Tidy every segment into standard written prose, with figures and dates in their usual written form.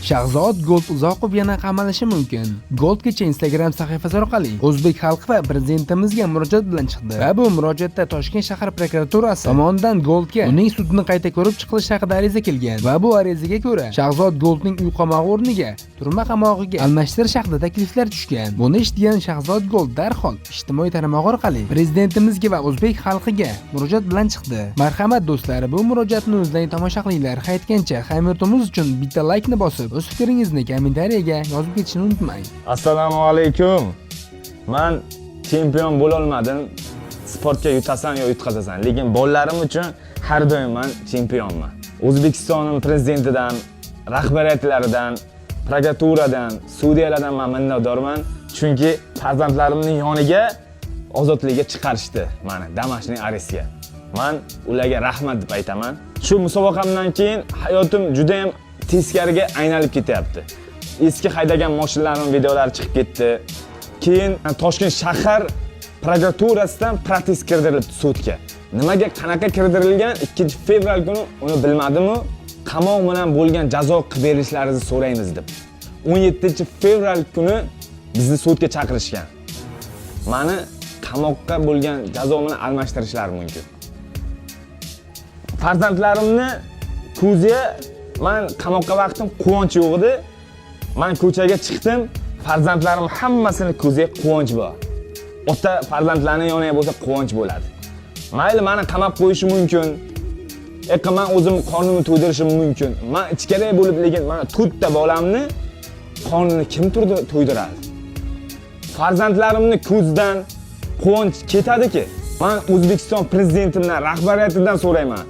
Shahzod Gold Uzoqov yana qamalishi mumkin. Goldgacha Instagram sahifasi orqali o'zbek xalqi va prezidentimizga murojaat bilan chiqdi. Va bu murojaatda Toshkent shahar prokuraturasi tomonidan Goldga uning sudini qayta ko'rib chiqilishi haqida ariza kelgan. Va bu arizaga ko'ra Shahzod Goldning uy qamog'i o'rniga turma qamog'iga almashtirish haqida takliflar tushgan. Buni eshitgan Shahzod Gold darhol ijtimoiy tarmoq orqali prezidentimizga va o'zbek xalqiga murojaat bilan chiqdi. Marhamat do'stlar, bu murojaatni o'zlaring tomosha qilinglar. Qaytgancha hamyurtimiz uchun bitta laykni bosib, o'z fikringizni kommentariyaga yozib ketishni unutmang. Assalomu alaykum. Men chempion bo'la olmadim. Sportga yutasan yo yutqazasan, lekin bolalarim uchun har doim men chempionman. O'zbekistonning prezidentidan, rahbariyatlaridan, prokuraturadan, sudyalardan men minnatdorman, chunki farzandlarimning yoniga ozodlikka chiqarishdi meni Damashqning arestiga. Men ularga rahmat deb aytaman. Shu musobaqamdan keyin hayotim juda ham teskariga aylanib ketyapti. Eski haydagan mashinalarim videolari chiqib ketdi. Keyin Toshkent shahar prokuraturasidan protest kirdirildi sudga. Nimaga qanaqa kirdirilgan 2-fevral kuni uni bilmadim-u, qamoq bilan bo'lgan jazo qilib berishlaringizni so'raymiz deb. 17-fevral kuni bizni sudga chaqirishgan. Meni qamoqqa bo'lgan jazo bilan almashtirishlari mumkin. Farzandlarimni ko'ziga men qamoqqa vaqtim quvonch yo'q edi. Men ko'chaga chiqdim, farzandlarim hammasini ko'ziga quvonch bor. Ota farzandlarning yoniga bo'lsa quvonch bo'ladi. Mayli meni qamab qo'yishi mumkin. Men o'zim qornimni to'ydirishim mumkin. Men ichkari bo'lib, lekin mana to'rtta bolamni qornini kim to'ydiradi? Farzandlarimni ko'zdan quvonch ketadi-ki, men O'zbekiston prezidentimdan, rahbariyatidan so'rayman.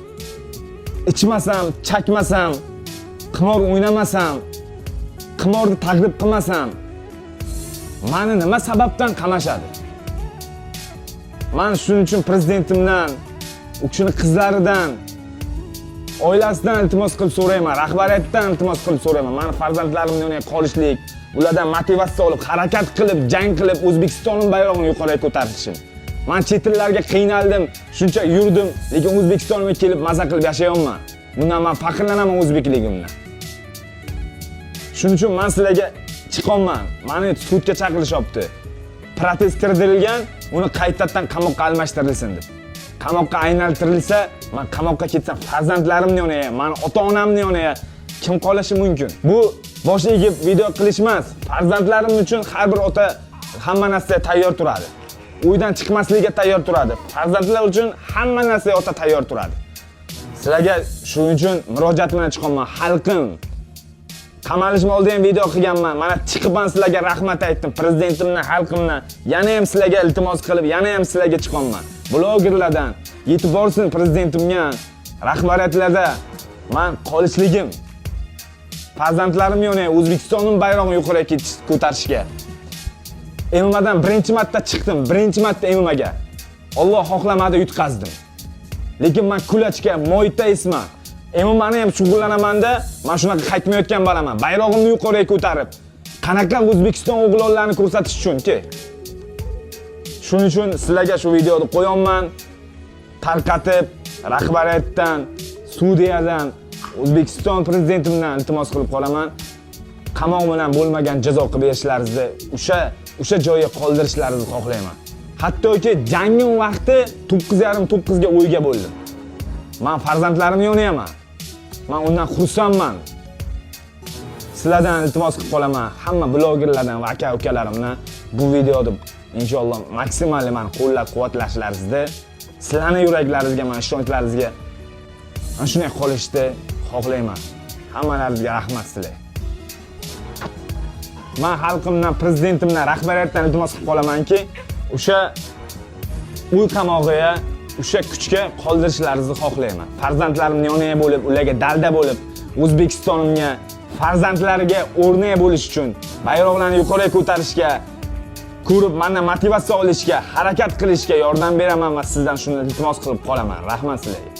İçmasam, chakmasam, qimor o'ynamasam, qimorni taqlid qilmasam, meni nima sababdan qamashadi? Men shuning uchun prezidentimdan, u kishining qizlaridan, oilasidan iltimos qilib so'rayman, rahbariyatdan iltimos qilib so'rayman. Meni farzandlarimning yoniga qolishlik, ulardan motivatsiya olib, harakat qilib, jang qilib, O'zbekistonning bayrog'ini yuqoriga ko'tarishim. Men chet ellarga qiynaldim, shuncha yurdim, lekin O'zbekistonga kelib maza qilib yashayapman. Bundan men faxrlanaman o'zbekligimdan. Shuning uchun men sizlarga chiqolman. Meni sudga chaqirishyapti. Protest kirdirilgan, uni qaytadan qamoqqa almashtirilsin deb. Qamoqqa aylantirilsa, men qamoqqa ketsam, farzandlarimning yoniga, meni ota-onamning yoniga kim qolishi mumkin? Bu bosh egib video qilish emas. Farzandlarim uchun har bir ota hamma narsaga tayyor turadi. Uydan chiqmasligiga tayyor turadi. Farzandlar uchun hamma narsaga ota tayyor turadi. Sizlarga shuning uchun murojaat bilan chiqaman. Xalqim, qamalishim oldi ham video qilganman. Mana chiqibman sizlarga rahmat aytdim. Prezidentimdan, xalqimdan yana ham sizlarga iltimos qilib, yana ham sizlarga chiqaman. Blogerlardan yetib borsin prezidentimga, rahbariyatlarda men qolishligim. Farzandlarim yoniga O'zbekistonning bayrog'ini yuqoriga ko'tarishga. MMAdan birinchi marta chiqdim, birinchi marta MMAga. Alloh xohlamadi yutqazdim. Lekin men kulachga, moytaysman. MMAni ham shug'ullanaman-da, men shunaqa qaytmayotgan bo'laman. Bayrog'imni yuqoriga ko'tarib, qanaqa O'zbekiston o'g'lonlarini ko'rsatish uchun-ki. Shuning uchun sizlarga shu videoni qo'yaman. Tarqatib, rahbariyatdan, sudyadan, O'zbekiston prezidentimdan iltimos qilib qolaman. Qamoq bilan bo'lmagan jazo qilib berishlaringizni, o'sha joyga qoldirishlaringizni xohlayman. Hattoki jangning vaqti 9:30 ga o'yga bo'ldim. Men farzandlarimni yonayman. Men undan xursandman. Sizlardan iltimos qilib qolaman, hamma blogerlardan va aka-ukalarimdan bu videoni inshaalloh maksimal meni qo'llab-quvvatlashlaringizni, sizlarning yuraklaringizga, men ishonchlaringizga ana shunday qolishni xohlayman. Hammalaringizga rahmat sizlar. Men xalqimdan, prezidentimdan, rahbariyatdan iltimos qilib qolamanki, o'sha uy qamog'iga, o'sha kuchga qoldirishlaringizni xohlayman. Farzandlarimning yoniga bo'lib, ularga dalda bo'lib, O'zbekistonimga, farzandlariga o'rnak bo'lish uchun, bayroqlarni yuqoriga ko'tarishga, ko'rib mendan motivatsiya olishga, harakat qilishga yordam beraman va sizdan shuni iltimos qilib qolaman. Rahmat sizlarga.